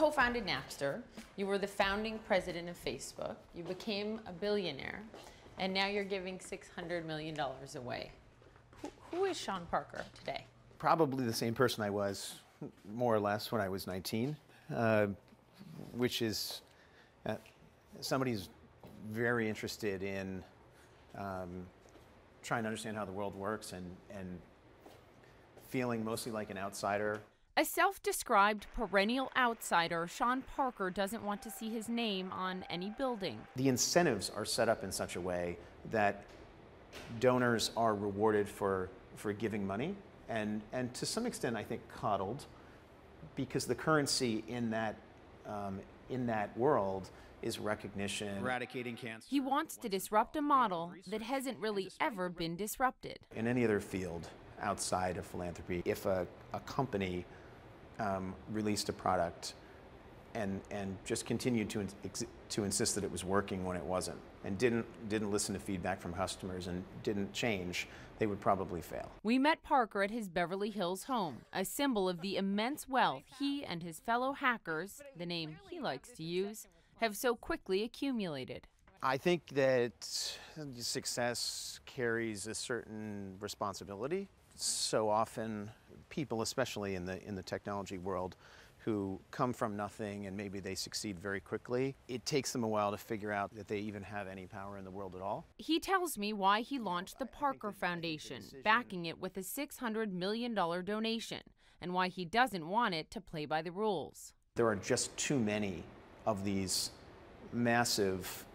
co-founded Napster. You were the founding president of Facebook. You became a billionaire. And now you're giving $600 million away. Who is Sean Parker today? Probably the same person I was, more or less, when I was 19, which is somebody who's very interested in trying to understand how the world works and feeling mostly like an outsider. A self-described perennial outsider, Sean Parker doesn't want to see his name on any building. The incentives are set up in such a way that donors are rewarded for giving money and to some extent, I think, coddled, because the currency in that world is recognition. Eradicating cancer. He wants to disrupt a model that hasn't really ever been disrupted. In any other field outside of philanthropy, if a company released a product and just continued to insist that it was working when it wasn't, and didn't listen to feedback from customers and didn't change, they would probably fail. We met Parker at his Beverly Hills home, a symbol of the immense wealth he and his fellow hackers, the name he likes to use, have so quickly accumulated. I think that success carries a certain responsibility. So often people, especially in the technology world, who come from nothing and maybe they succeed very quickly, it takes them a while to figure out that they even have any power in the world at all. He tells me why he launched the Parker Foundation, backing it with a $600 million donation, and why he doesn't want it to play by the rules. There are just too many of these massive,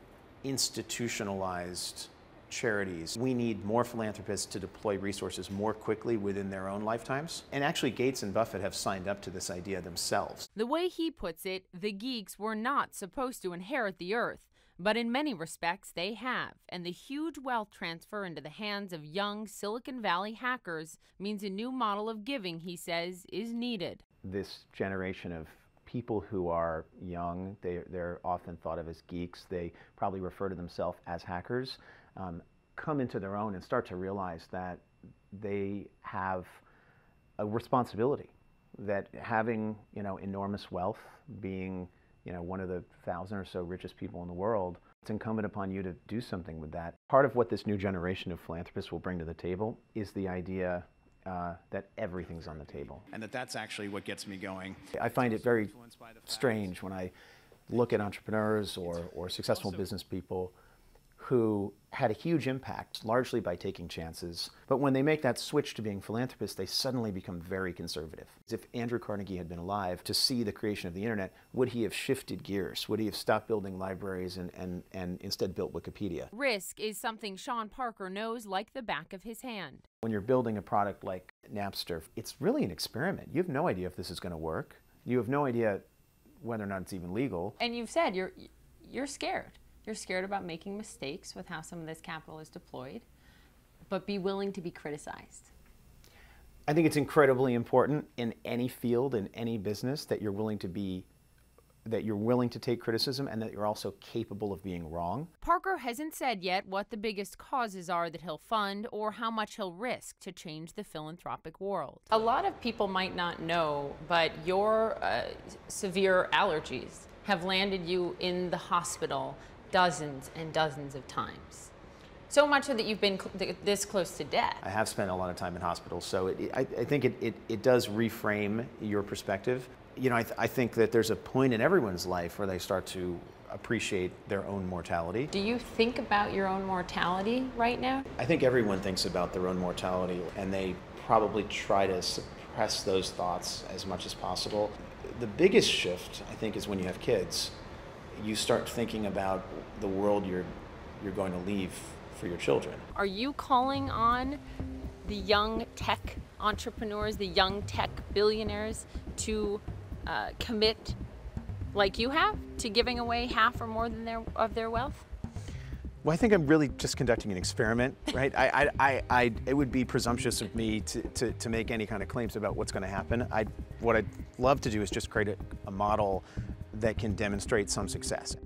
institutionalized charities. We need more philanthropists to deploy resources more quickly within their own lifetimes. And actually, Gates and Buffett have signed up to this idea themselves. The way he puts it, the geeks were not supposed to inherit the earth, but in many respects they have. And the huge wealth transfer into the hands of young Silicon Valley hackers means a new model of giving, he says, is needed. This generation of people who are young, they're often thought of as geeks. They probably refer to themselves as hackers. Come into their own and start to realize that they have a responsibility, that having enormous wealth, being one of the 1,000 or so richest people in the world, it's incumbent upon you to do something with that. Part of what this new generation of philanthropists will bring to the table is the idea that everything's on the table. And that's actually what gets me going. I find it very strange when I look at entrepreneurs or successful business people who had a huge impact, largely by taking chances. But when they make that switch to being philanthropists, they suddenly become very conservative. If Andrew Carnegie had been alive to see the creation of the internet, would he have shifted gears? Would he have stopped building libraries and instead built Wikipedia? Risk is something Sean Parker knows like the back of his hand. When you're building a product like Napster, it's really an experiment. You have no idea if this is going to work. You have no idea whether or not it's even legal. And you've said you're scared. You're scared about making mistakes with how some of this capital is deployed, but be willing to be criticized. I think it's incredibly important in any field, in any business, that you're willing to take criticism and that you're also capable of being wrong. Parker hasn't said yet what the biggest causes are that he'll fund or how much he'll risk to change the philanthropic world. A lot of people might not know, but your severe allergies have landed you in the hospital dozens and dozens of times. So much so that you've been this close to death. I have spent a lot of time in hospitals, so I think it does reframe your perspective. I think that there's a point in everyone's life where they start to appreciate their own mortality. Do you think about your own mortality right now? I think everyone thinks about their own mortality, and they probably try to suppress those thoughts as much as possible. The biggest shift, I think, is when you have kids. You start thinking about the world you're going to leave for your children. Are you calling on the young tech entrepreneurs, the young tech billionaires to commit, like you have, to giving away half or more than of their wealth? Well, I think I'm really just conducting an experiment, right? It would be presumptuous of me to make any kind of claims about what's going to happen. What I'd love to do is just create a model that can demonstrate some success.